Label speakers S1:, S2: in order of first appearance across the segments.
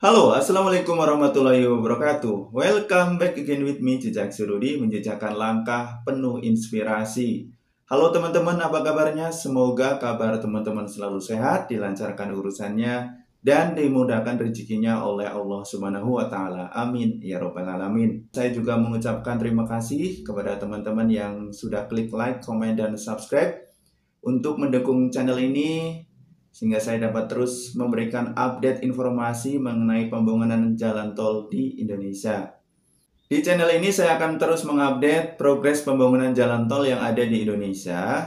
S1: Halo, Assalamualaikum warahmatullahi wabarakatuh. Welcome back again with me, Jejak Surudi, menjejakkan langkah penuh inspirasi. Halo teman-teman, apa kabarnya? Semoga kabar teman-teman selalu sehat, dilancarkan urusannya, dan dimudahkan rezekinya oleh Allah Subhanahu wa Ta'ala. Amin ya Rabbal 'Alamin. Saya juga mengucapkan terima kasih kepada teman-teman yang sudah klik like, komen, dan subscribe untuk mendukung channel ini, sehingga saya dapat terus memberikan update informasi mengenai pembangunan jalan tol di Indonesia. Di channel ini saya akan terus mengupdate progres pembangunan jalan tol yang ada di Indonesia.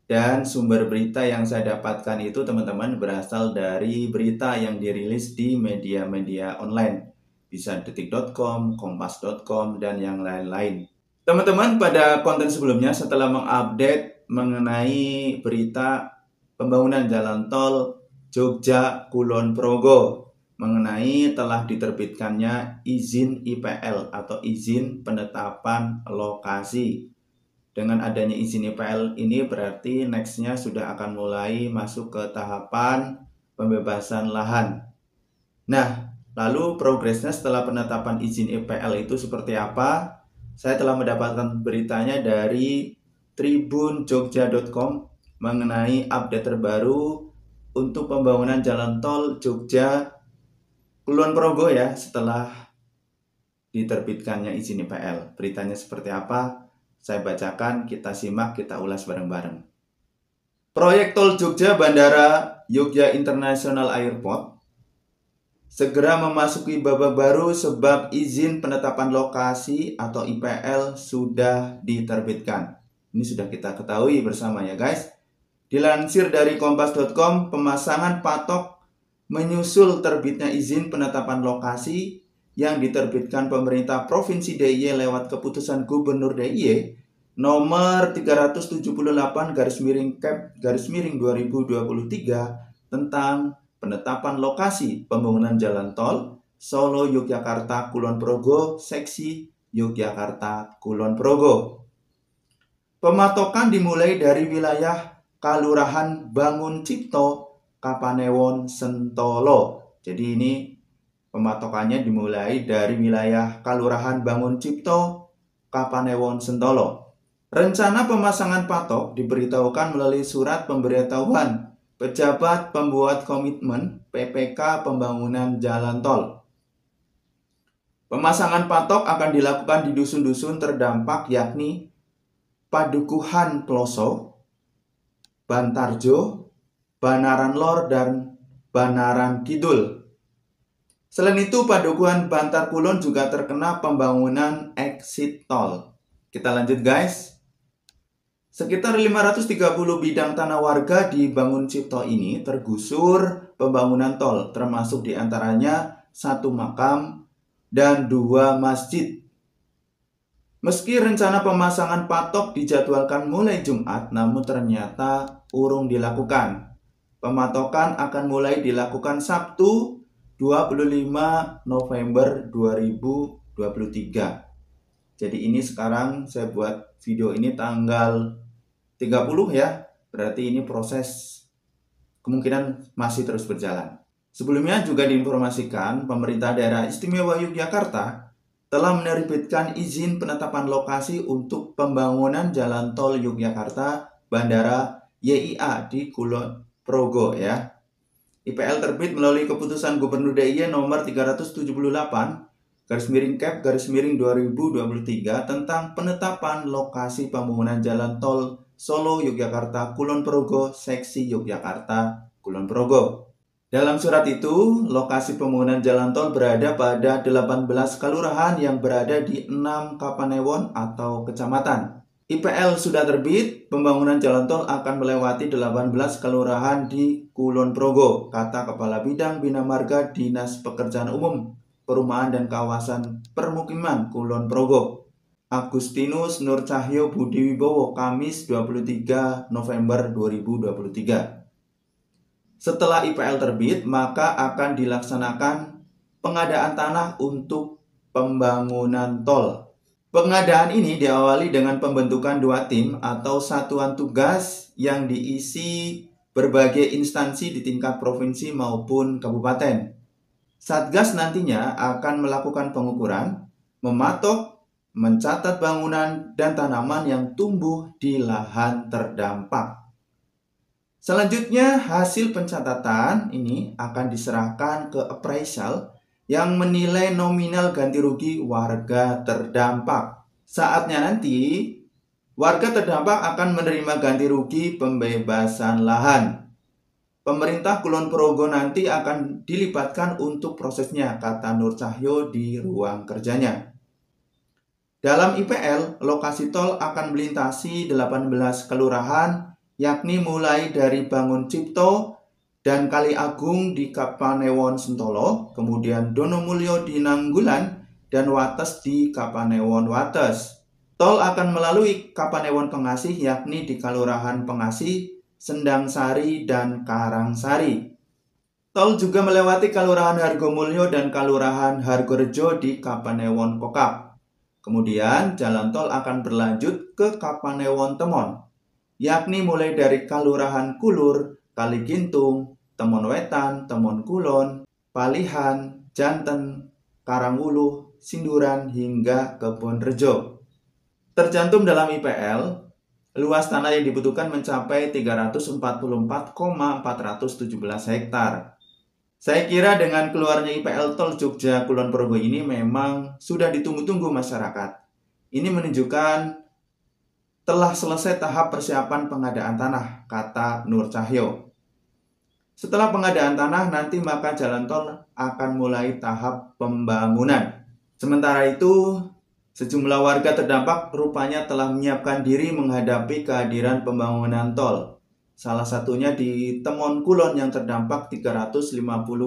S1: Dan sumber berita yang saya dapatkan itu teman-teman berasal dari berita yang dirilis di media-media online. Bisa detik.com, kompas.com, dan yang lain-lain. Teman-teman, pada konten sebelumnya setelah mengupdate mengenai berita pembangunan jalan tol Jogja Kulon Progo mengenai telah diterbitkannya izin IPL atau izin penetapan lokasi. Dengan adanya izin IPL ini berarti nextnya sudah akan mulai masuk ke tahapan pembebasan lahan. Nah, lalu progresnya setelah penetapan izin IPL itu seperti apa? Saya telah mendapatkan beritanya dari tribunjogja.com mengenai update terbaru untuk pembangunan jalan tol Jogja Kulon Progo ya setelah diterbitkannya izin IPL. Beritanya seperti apa? Saya bacakan, kita simak, kita ulas bareng-bareng. Proyek tol Jogja Bandara Yogyakarta International Airport segera memasuki babak baru sebab izin penetapan lokasi atau IPL sudah diterbitkan. Ini sudah kita ketahui bersama ya guys. Dilansir dari kompas.com, pemasangan patok menyusul terbitnya izin penetapan lokasi yang diterbitkan pemerintah Provinsi DIY lewat keputusan Gubernur DIY nomor 378/Cap/2023 tentang penetapan lokasi pembangunan jalan tol Solo Yogyakarta Kulon Progo seksi Yogyakarta Kulon Progo. Pematokan dimulai dari wilayah Kalurahan Bangun Cipto, Kapanewon, Sentolo. Jadi ini pematokannya dimulai dari wilayah Kalurahan Bangun Cipto, Kapanewon, Sentolo. Rencana pemasangan patok diberitahukan melalui surat pemberitahuan pejabat pembuat komitmen PPK pembangunan jalan tol. Pemasangan patok akan dilakukan di dusun-dusun terdampak yakni Padukuhan Ploso, Bantarjo, Banaran Lor, dan Banaran Kidul. Selain itu, Padukuhan Bantar Kulon juga terkena pembangunan exit tol. Kita lanjut guys. Sekitar 530 bidang tanah warga di Bangun Cipto ini tergusur pembangunan tol, termasuk diantaranya 1 makam dan 2 masjid. Meski rencana pemasangan patok dijadwalkan mulai Jumat, namun ternyata urung dilakukan. Pematokan akan mulai dilakukan Sabtu 25 November 2023. Jadi ini sekarang saya buat video ini tanggal 30 ya. Berarti ini proses kemungkinan masih terus berjalan. Sebelumnya juga diinformasikan pemerintah daerah istimewa Yogyakarta telah menerbitkan izin penetapan lokasi untuk pembangunan jalan tol Yogyakarta Bandara YIA di Kulon Progo ya. IPL terbit melalui keputusan Gubernur DIY nomor 378/Cap/2023 tentang penetapan lokasi pembangunan jalan tol Solo Yogyakarta Kulon Progo seksi Yogyakarta Kulon Progo. Dalam surat itu, lokasi pembangunan jalan tol berada pada 18 kelurahan yang berada di 6 kapanewon atau kecamatan. IPL sudah terbit, pembangunan jalan tol akan melewati 18 kelurahan di Kulon Progo, kata Kepala Bidang Bina Marga Dinas Pekerjaan Umum, Perumahan dan Kawasan Permukiman Kulon Progo, Agustinus Nur Cahyo Budi Wibowo, Kamis 23 November 2023. Setelah IPL terbit, maka akan dilaksanakan pengadaan tanah untuk pembangunan tol. Pengadaan ini diawali dengan pembentukan 2 tim atau satuan tugas yang diisi berbagai instansi di tingkat provinsi maupun kabupaten. Satgas nantinya akan melakukan pengukuran, mematok, mencatat bangunan dan tanaman yang tumbuh di lahan terdampak. Selanjutnya, hasil pencatatan ini akan diserahkan ke appraisal yang menilai nominal ganti rugi warga terdampak. Saatnya nanti, warga terdampak akan menerima ganti rugi pembebasan lahan. Pemerintah Kulon Progo nanti akan dilibatkan untuk prosesnya, kata Nur Cahyo di ruang kerjanya. Dalam IPL, lokasi tol akan melintasi 18 kelurahan, yakni mulai dari Bangun Cipto dan Kali Agung di Kapanewon Sentolo, kemudian Donomulyo di Nanggulan, dan Wates di Kapanewon Wates. Tol akan melalui Kapanewon Pengasih, yakni di Kelurahan Pengasih, Sendang Sari, dan Karangsari. Tol juga melewati Kelurahan Hargomulyo dan Kelurahan Hargorejo di Kapanewon Kokap. Kemudian jalan tol akan berlanjut ke Kapanewon Temon, yakni mulai dari Kelurahan Kulur, Kaligintung, Temon Wetan, Temon Kulon, Palihan, Janten, Karanguluh, Sinduran, hingga Kebonrejo. Tercantum dalam IPL, luas tanah yang dibutuhkan mencapai 344,417 hektar. Saya kira dengan keluarnya IPL Tol Jogja Kulon Progo ini memang sudah ditunggu-tunggu masyarakat. Ini menunjukkan telah selesai tahap persiapan pengadaan tanah, kata Nur Cahyo. Setelah pengadaan tanah, nanti maka jalan tol akan mulai tahap pembangunan. Sementara itu, sejumlah warga terdampak rupanya telah menyiapkan diri menghadapi kehadiran pembangunan tol. Salah satunya di Temon Kulon yang terdampak 350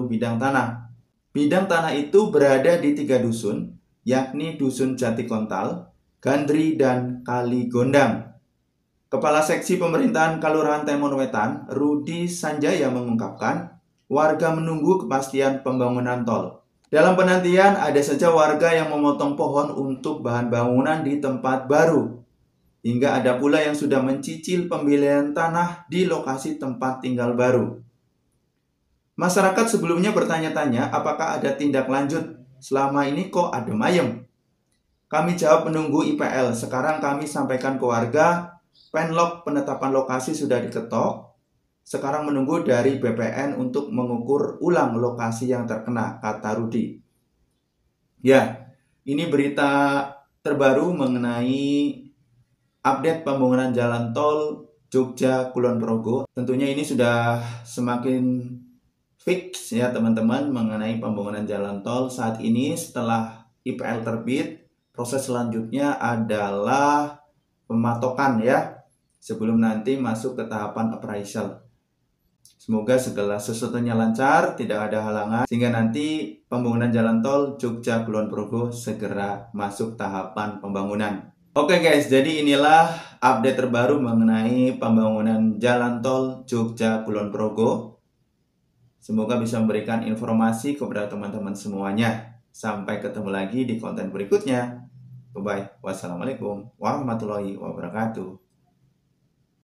S1: bidang tanah. Bidang tanah itu berada di 3 dusun, yakni Dusun Jati Kontal, Gandri, dan Kali Gondang. Kepala Seksi Pemerintahan Kelurahan Temon Wetan, Rudi Sanjaya, mengungkapkan warga menunggu kepastian pembangunan tol. Dalam penantian, ada saja warga yang memotong pohon untuk bahan bangunan di tempat baru. Hingga ada pula yang sudah mencicil pembelian tanah di lokasi tempat tinggal baru. Masyarakat sebelumnya bertanya-tanya apakah ada tindak lanjut. Selama ini kok adem ayem. Kami jawab menunggu IPL. Sekarang kami sampaikan ke warga, penlok penetapan lokasi sudah diketok. Sekarang menunggu dari BPN untuk mengukur ulang lokasi yang terkena, kata Rudi. Ya, ini berita terbaru mengenai update pembangunan jalan tol Jogja Kulon Progo. Tentunya ini sudah semakin fix ya teman-teman mengenai pembangunan jalan tol. Saat ini setelah IPL terbit, proses selanjutnya adalah pematokan ya, sebelum nanti masuk ke tahapan appraisal. Semoga segala sesuatunya lancar, tidak ada halangan, sehingga nanti pembangunan jalan tol Jogja Kulon Progo segera masuk tahapan pembangunan. Oke guys, jadi inilah update terbaru mengenai pembangunan jalan tol Jogja Kulon Progo. Semoga bisa memberikan informasi kepada teman-teman semuanya. Sampai ketemu lagi di konten berikutnya. Bye-bye. Wassalamualaikum warahmatullahi wabarakatuh.